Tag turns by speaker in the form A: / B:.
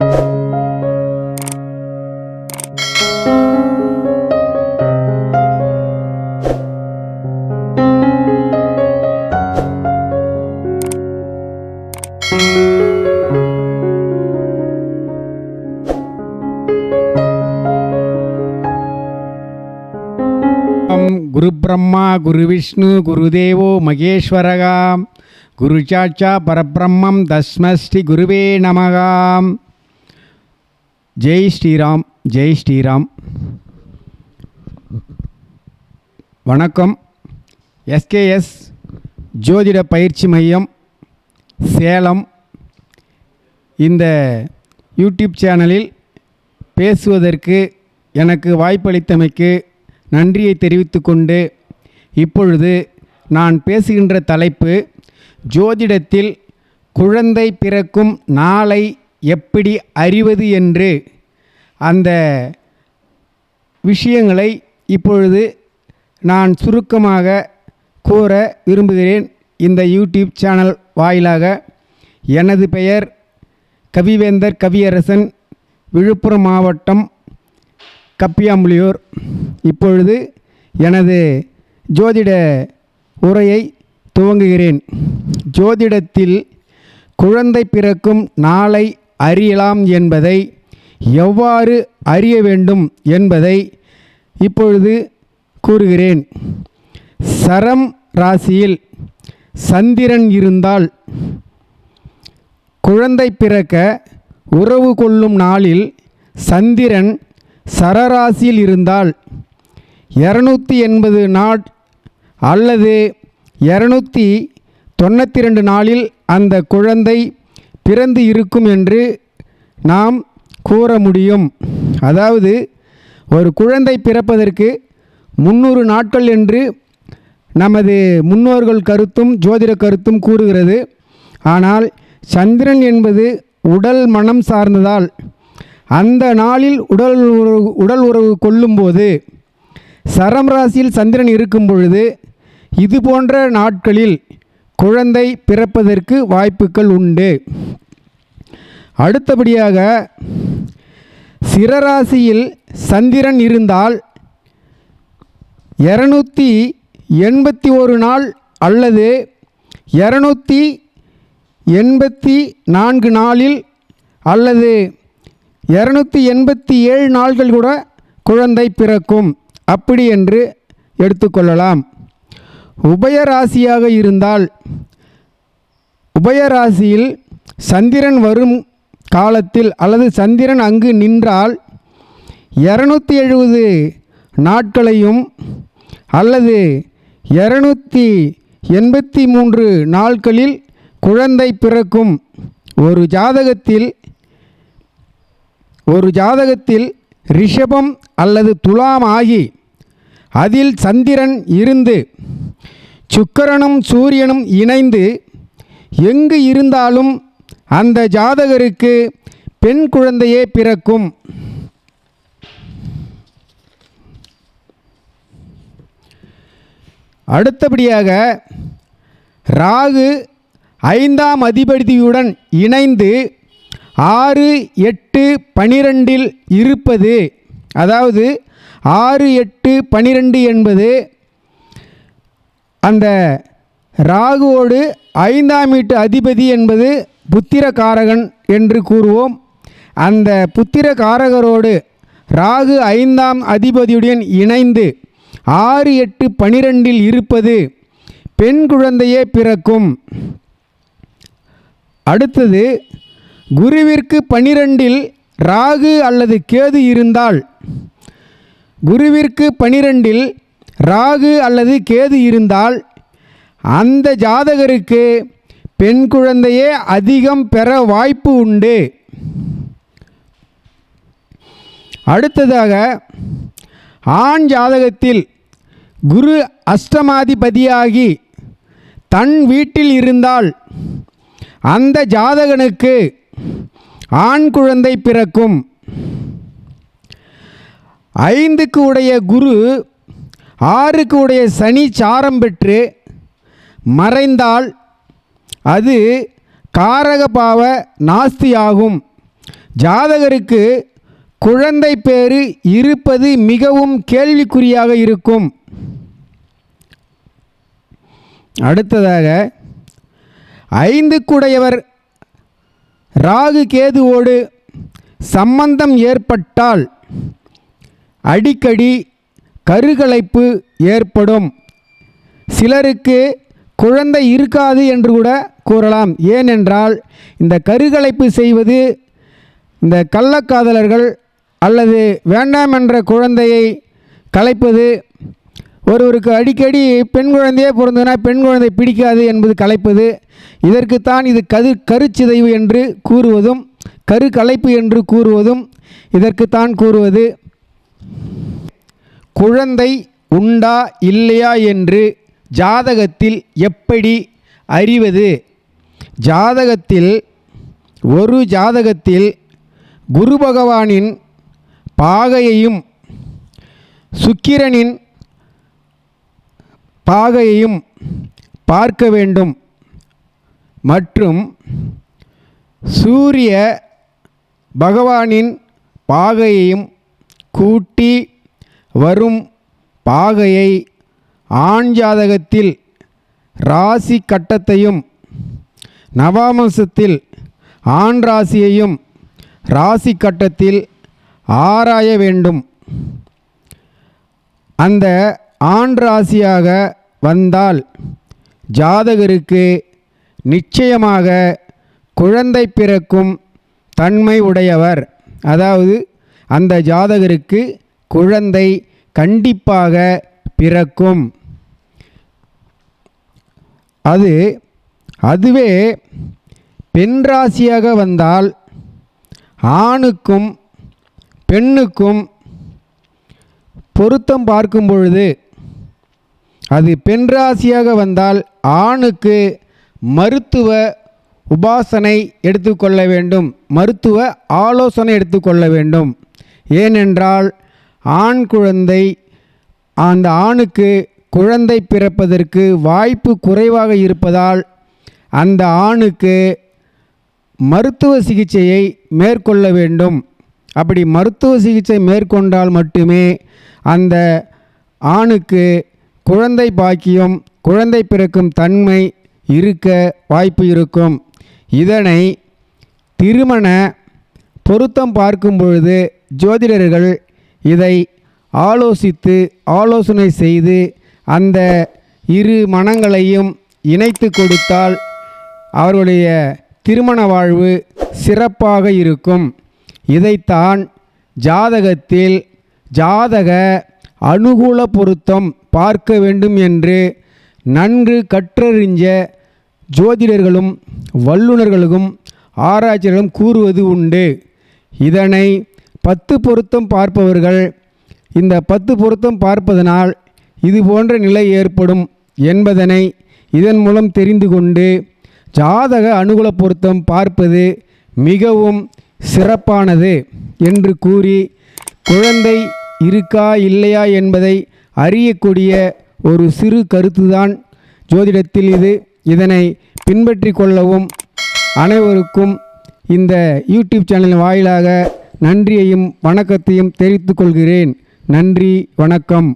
A: குரு பிரம்மா குரு விஷ்ணு குருதேவோ மகேஸ்வரகா குரு சாட்சா பரபிரம்மம் தஸ்மஸ்ரீ குருவே நமகாம். ஜெய் ஸ்ரீராம், ஜெய் ஸ்ரீராம். வணக்கம். எஸ்கேஎஸ் ஜோதிட பயிற்சி மையம் சேலம் இந்த யூடியூப் சேனலில் பேசுவதற்கு எனக்கு வாய்ப்பளித்தமைக்கு நன்றியை தெரிவித்துக்கொண்டு, இப்பொழுது நான் பேசுகின்ற தலைப்பு ஜோதிடத்தில் குழந்தை பிறக்கும் நாளை எப்படி அறிவது என்று அந்த விஷயங்களை இப்பொழுது நான் சுருக்கமாக கூற விரும்புகிறேன். இந்த யூடியூப் சேனல் வாயிலாக எனது பெயர் கவிவேந்தர் கவியரசன், விழுப்புரம் மாவட்டம் கப்பியாம்புலியூர். இப்பொழுது எனது ஜோதிட உரையை துவங்குகிறேன். ஜோதிடத்தில் குழந்தை பிறக்கும் நாளை அறியலாம் என்பதை, எவ்வாறு அறிய வேண்டும் என்பதை இப்பொழுது கூறுகிறேன். சரம் ராசியில் சந்திரன் இருந்தால் குழந்தை பிறக்க உறவு கொள்ளும் நாளில் சந்திரன் சரராசியில் இருந்தால் 280 நாள் அல்லது 292 நாளில் அந்த குழந்தை பிறந்து இருக்கும் என்று நாம் கூற முடியும். அதாவது ஒரு குழந்தை பிறப்பதற்கு 300 நாட்கள் என்று நமது முன்னோர்கள் கருத்தும் ஜோதிட கருத்தும் கூறுகிறது. ஆனால் சந்திரன் என்பது உடல் மனம் சார்ந்ததால் அந்த நாளில் உடல் உறவு கொள்ளும்போது சரம் ராசியில் சந்திரன் இருக்கும் பொழுது இது போன்ற நாட்களில் குழந்தை பிறப்பதற்கு வாய்ப்புகள் உண்டு. அடுத்தபடியாக சிரராசியில் சந்திரன் இருந்தால் 281 நாள் அல்லது 284 நாளில் அல்லது 287 நாள்கள் கூட குழந்தை பிறக்கும், அப்படி என்று எடுத்துக்கொள்ளலாம். உபயராசியாக இருந்தால், உபயராசியில் சந்திரன் வரும் காலத்தில் அல்லது சந்திரன் அங்கு நின்றால் 270 நாட்களையும் அல்லது 283 நாட்களில் குழந்தை பிறக்கும். ஒரு ஜாதகத்தில் ரிஷபம் அல்லது துலாம் ஆகி அதில் சந்திரன் இருந்து சுக்கிரனும் சூரியனும் இணைந்து எங்கு இருந்தாலும் அந்த ஜாதகருக்கு பெண் குழந்தையே பிறக்கும். அடுத்தபடியாக ராகு 5ஆம் அதிபதியுடன் இணைந்து 6, 8, 12 இருப்பது, அதாவது 6, 8, 12 என்பது அந்த ராகுவோடு 5ஆம் வீட்டு அதிபதி என்பது புத்திரகாரகன் என்று கூறுவோம். அந்த புத்திரகாரகரோடு ராகு 5ஆம் அதிபதியுடன் இணைந்து 6, 8, 12 இருப்பது பெண் குழந்தையே பிறக்கும். அடுத்தது குருவிற்கு 12 ராகு அல்லது கேது இருந்தால், குருவிற்கு 12 ராகு அல்லது கேது இருந்தால் அந்த ஜாதகருக்கு பெண் குழந்தையே அதிகம் பெற வாய்ப்பு உண்டு. அடுத்ததாக ஆண் ஜாதகத்தில் குரு அஷ்டமாதிபதியாகி தன் வீட்டில் இருந்தால் அந்த ஜாதகனுக்கு ஆண் குழந்தை பிறக்கும். 5க்கு உடைய குரு 6க்கு உடைய சனி சாரம் பெற்று மறைந்தால் அது காரகபாவ நாஸ்தியாகும். ஜாதகருக்கு குழந்தை பேறு இருப்பது மிகவும் கேள்விக்குறியாக இருக்கும். அடுத்ததாக 5க்குடையவர் ராகு கேதுவோடு சம்பந்தம் ஏற்பட்டால் அடிக்கடி கருக்கலைப்பு ஏற்படும். சிலருக்கு குழந்தை இருக்காது என்று கூட கூறலாம். ஏனென்றால் இந்த கருக்கலைப்பு செய்வது இந்த கள்ளக்காதலர்கள் அல்லது வேண்டாம் என்ற குழந்தையை கலைப்பது, ஒருவருக்கு அடிக்கடி பெண் குழந்தையே பிறந்ததுனா பெண் குழந்தை பிடிக்காது என்பது கலைப்பது, இதற்குத்தான் இது கருச்சிதைவு என்று கூறுவதும் கருக்கலைப்பு என்று கூறுவதும் இதற்குத்தான் கூறுவது. குழந்தை உண்டா இல்லையா என்று ஜாதகத்தில் எப்படி அறிவது? ஒரு ஜாதகத்தில் குரு பகவானின் பாகையையும் சுக்கிரனின் பாகையையும் பார்க்க வேண்டும். மற்றும் சூரிய பகவானின் பாகையையும் கூட்டி வரும் பாகையை ஆண் ஜாதகத்தில் ராசி கட்டத்தையும் நவாம்சத்தில் ஆண் ராசியையும் ராசி கட்டத்தில் ஆராய வேண்டும். அந்த ஆண் ராசியாக வந்தால் ஜாதகருக்கு நிச்சயமாக குழந்தை பிறக்கும் தன்மை உடையவர். அதாவது அந்த ஜாதகருக்கு குழந்தை கண்டிப்பாக பிறக்கும். அதுவே பெண் ராசியாக வந்தால் ஆணுக்கும் பெண்ணுக்கும் பொருத்தம் பார்க்கும் பொழுது, அது பெண் ராசியாக வந்தால் ஆணுக்கு மருத்துவ உபாசனை எடுத்துக்கொள்ள வேண்டும், மருத்துவ ஆலோசனை எடுத்துக்கொள்ள வேண்டும். ஏனென்றால் ஆண் குழந்தை அந்த ஆணுக்கு குழந்தை பிறப்பதற்கு வாய்ப்பு குறைவாக இருப்பதால் அந்த ஆணுக்கு மருத்துவ சிகிச்சையை மேற்கொள்ள வேண்டும். அப்படி மருத்துவ சிகிச்சை மேற்கொண்டால் மட்டுமே அந்த ஆணுக்கு குழந்தை பாக்கியம், குழந்தை பிறக்கும் தன்மை இருக்க வாய்ப்பு இருக்கும். இதனை திருமண பொருத்தம் பார்க்கும் பொழுது ஜோதிடர்கள் இதை ஆலோசனை செய்து அந்த இரு மனங்களையும் இணைத்து கொடுத்தால் அவர்களுடைய திருமண வாழ்வு சிறப்பாக இருக்கும். இதைத்தான் ஜாதகத்தில் ஜாதக அனுகூல பொருத்தம் பார்க்க வேண்டும் என்று நன்கு கற்றறிஞ்ச ஜோதிடர்களும் வல்லுநர்களும் ஆராய்ச்சிகளும் கூறுவது உண்டு. இதனை 10 பொருத்தம் பார்ப்பவர்கள் இந்த 10 பொருத்தம் பார்ப்பதனால் இது போன்ற நிலை ஏற்படும் என்பதனை இதன் மூலம் தெரிந்து கொண்டு ஜாதக அனுகூல பொருத்தம் பார்ப்பது மிகவும் சிறப்பானது என்று கூறி, குழந்தை இருக்கா இல்லையா என்பதை அறியக்கூடிய ஒரு சிறு கருத்துதான் ஜோதிடத்தில் இது. இதனை பின்பற்றி கொள்ளவும் அனைவருக்கும் இந்த யூடியூப் சேனல் வாயிலாக நன்றியையும் வணக்கத்தையும் தெரிவித்துக் கொள்கிறேன். நன்றி, வணக்கம்.